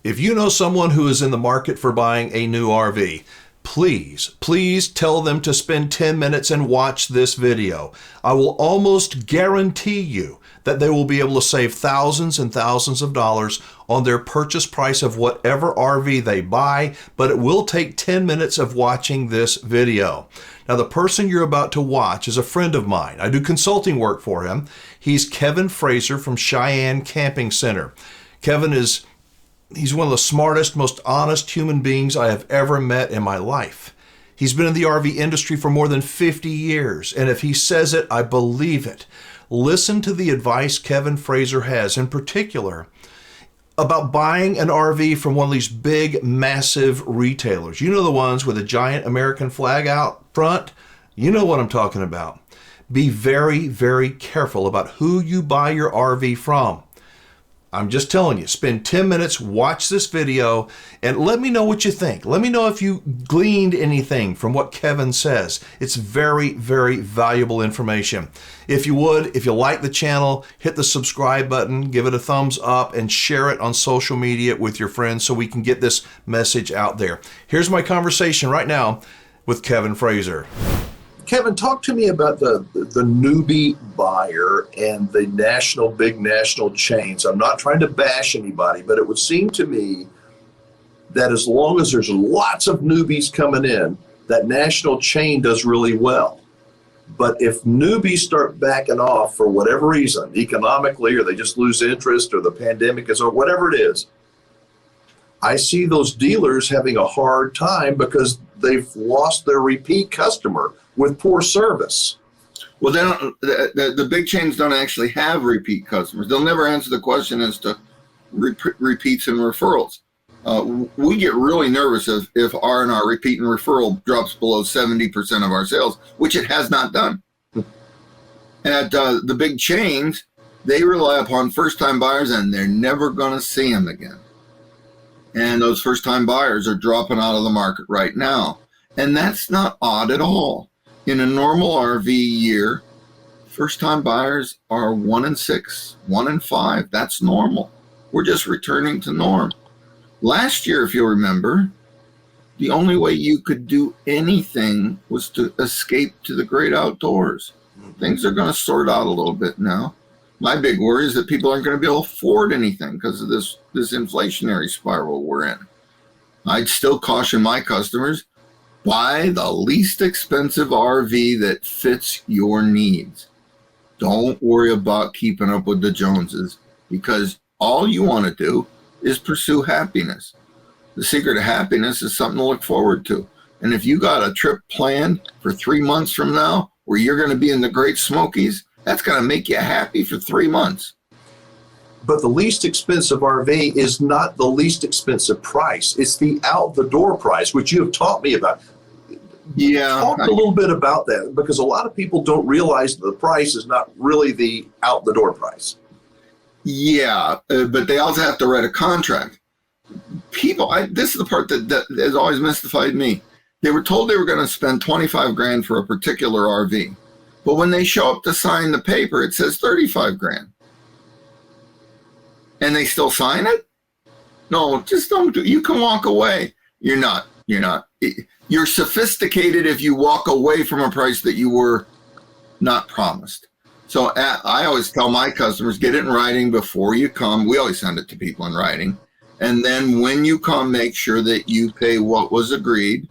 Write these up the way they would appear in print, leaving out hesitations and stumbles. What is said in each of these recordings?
If you know someone who is in the market for buying a new RV, please tell them to spend 10 minutes and watch this video. I will almost guarantee you that they will be able to save thousands and thousands of dollars on their purchase price of whatever RV they buy, but it will take 10 minutes of watching this video. Now, the person you're about to watch is a friend of mine. I do consulting work for him. He's Kevin Frazer from Cheyenne Camping Center. Kevin he's one of the smartest, most honest human beings I have ever met in my life. He's been in the RV industry for more than 50 years, and if he says it, I believe it. Listen to the advice Kevin Frazer has, in particular, about buying an RV from one of these big, massive retailers. You know, the ones with a giant American flag out front? You know what I'm talking about. Be very, very careful about who you buy your RV from. I'm just telling you, spend 10 minutes, watch this video, and let me know what you think. Let me know if you gleaned anything from what Kevin says. It's very, very valuable information. If you like the channel, hit the subscribe button, give it a thumbs up, and share it on social media with your friends so we can get this message out there. Here's my conversation right now with Kevin Frazer. Kevin, talk to me about the newbie buyer and the big national chains. I'm not trying to bash anybody, but it would seem to me that as long as there's lots of newbies coming in, that national chain does really well. But if newbies start backing off for whatever reason, economically, or they just lose interest, or the pandemic is, or whatever it is, I see those dealers having a hard time because they've lost their repeat customer with poor service. Well, the big chains don't actually have repeat customers. They'll never answer the question as to repeats and referrals. We get really nervous if R&R, repeat and referral, drops below 70% of our sales, which it has not done. At the big chains, they rely upon first-time buyers, and they're never going to see them again. And those first-time buyers are dropping out of the market right now. And that's not odd at all. In a normal RV year, first-time buyers are 1 in 6, 1 in 5. That's normal. We're just returning to norm. Last year, if you remember, the only way you could do anything was to escape to the great outdoors. Things are going to sort out a little bit now. My big worry is that people aren't going to be able to afford anything because of this inflationary spiral we're in. I'd still caution my customers, buy the least expensive RV that fits your needs. Don't worry about keeping up with the Joneses, because all you want to do is pursue happiness. The secret of happiness is something to look forward to. And if you got a trip planned for 3 months from now where you're going to be in the Great Smokies, that's going to make you happy for 3 months. But the least expensive RV is not the least expensive price. It's the out-the-door price, which you have taught me about. Yeah. Talk a little bit about that, because a lot of people don't realize the price is not really the out-the-door price. Yeah, but they also have to write a contract. This is the part that has always mystified me. They were told they were going to spend 25 grand for a particular RV. But when they show up to sign the paper, it says 35 grand. And they still sign it? No, just don't do it. You can walk away. You're not. You're sophisticated if you walk away from a price that you were not promised. So I always tell my customers, get it in writing before you come. We always send it to people in writing. And then when you come, make sure that you pay what was agreed.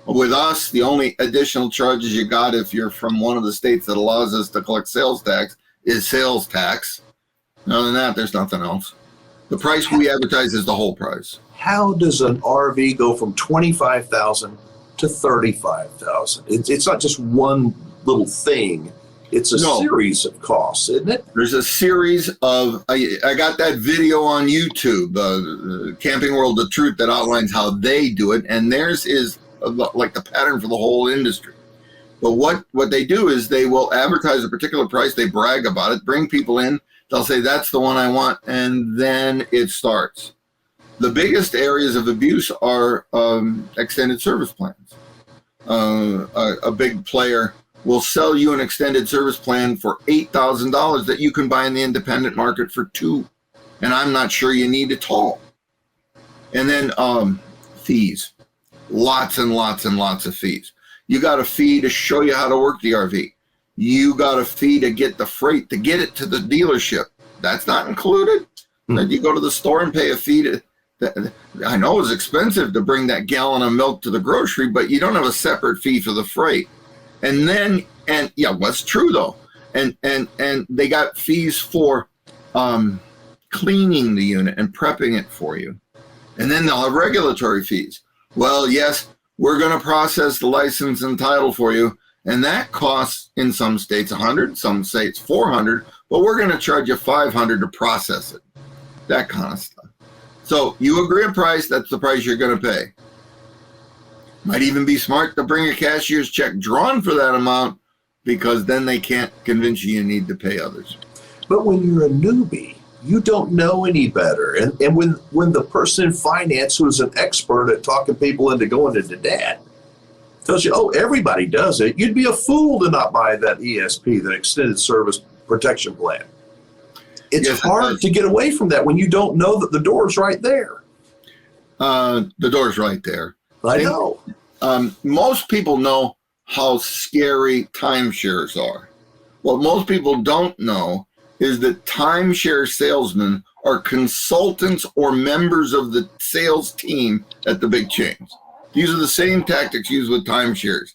With us, the only additional charges you got if you're from one of the states that allows us to collect sales tax is sales tax. Other than that, there's nothing else. The price we advertise is the whole price. How does an RV go from $25,000 to $35,000? It's not just one little thing. It's a series of costs, isn't it? There's a series of, I got that video on YouTube, Camping World of Truth, that outlines how they do it. And theirs is like the pattern for the whole industry. But what they do is they will advertise a particular price. They brag about it, bring people in. They'll say, that's the one I want. And then it starts. The biggest areas of abuse are extended service plans. A big player will sell you an extended service plan for $8,000 that you can buy in the independent market for $2,000. And I'm not sure you need it all. And then fees, lots and lots and lots of fees. You got a fee to show you how to work the RV. You got a fee to get the freight, to get it to the dealership. That's not included. Then you go to the store and pay a fee to, I know it's expensive to bring that gallon of milk to the grocery, but you don't have a separate fee for the freight. And then, and yeah, what's true though. And they got fees for cleaning the unit and prepping it for you. And then they'll have regulatory fees. Well, yes, we're going to process the license and title for you. And that costs in some states $100, some states $400, but we're going to charge you $500 to process it. That kind of stuff. So you agree on price, that's the price you're going to pay. Might even be smart to bring a cashier's check drawn for that amount, because then they can't convince you need to pay others. But when you're a newbie, you don't know any better. And when the person in finance who is an expert at talking people into going into debt tells you, oh, everybody does it, you'd be a fool to not buy that ESP, that extended service protection plan. It's hard to get away from that when you don't know that the door's right there. The door's right there. I know. Most people know how scary timeshares are. What most people don't know is that timeshare salesmen are consultants or members of the sales team at the big chains. These are the same tactics used with timeshares.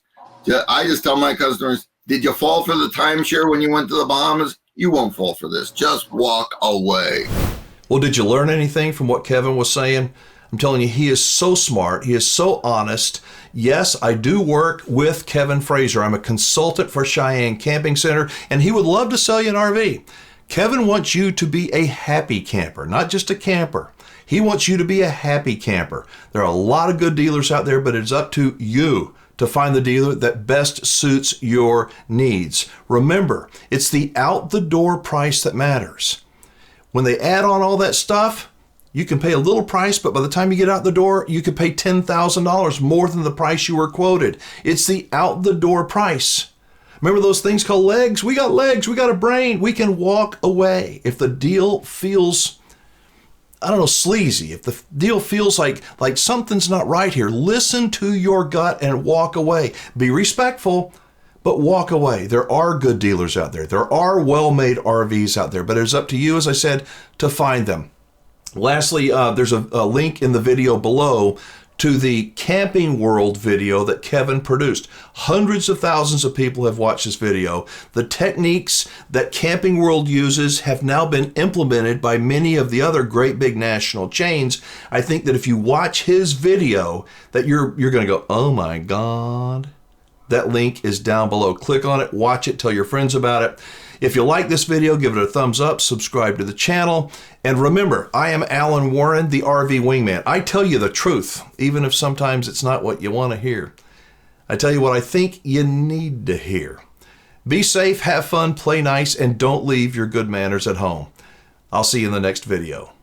I just tell my customers, did you fall for the timeshare when you went to the Bahamas? You won't fall for this. Just walk away. Well, did you learn anything from what Kevin was saying? I'm telling you, he is so smart. He is so honest. Yes, I do work with Kevin Frazer. I'm a consultant for Cheyenne Camping Center, and he would love to sell you an RV. Kevin wants you to be a happy camper, not just a camper. He wants you to be a happy camper. There are a lot of good dealers out there, but it's up to you to find the dealer that best suits your needs. Remember, it's the out-the-door price that matters. When they add on all that stuff, you can pay a little price, but by the time you get out the door, you could pay $10,000 more than the price you were quoted. It's the out-the-door price. Remember those things called legs? We got legs, we got a brain. We can walk away. If the deal feels, I don't know, sleazy, if the deal feels like something's not right here, listen to your gut and walk away. Be respectful, but walk away. There are good dealers out there. There are well-made RVs out there, but it's up to you, as I said, to find them. Lastly, there's a link in the video below to the Camping World video that Kevin produced. Hundreds of thousands of people have watched this video. The techniques that Camping World uses have now been implemented by many of the other great big national chains. I think that if you watch his video, that you're going to go, oh my God. That link is down below. Click on it, watch it, tell your friends about it. If you like this video, give it a thumbs up, subscribe to the channel, and remember, I am Alan Warren, the RV Wingman. I tell you the truth, even if sometimes it's not what you want to hear. I tell you what I think you need to hear. Be safe, have fun, play nice, and don't leave your good manners at home. I'll see you in the next video.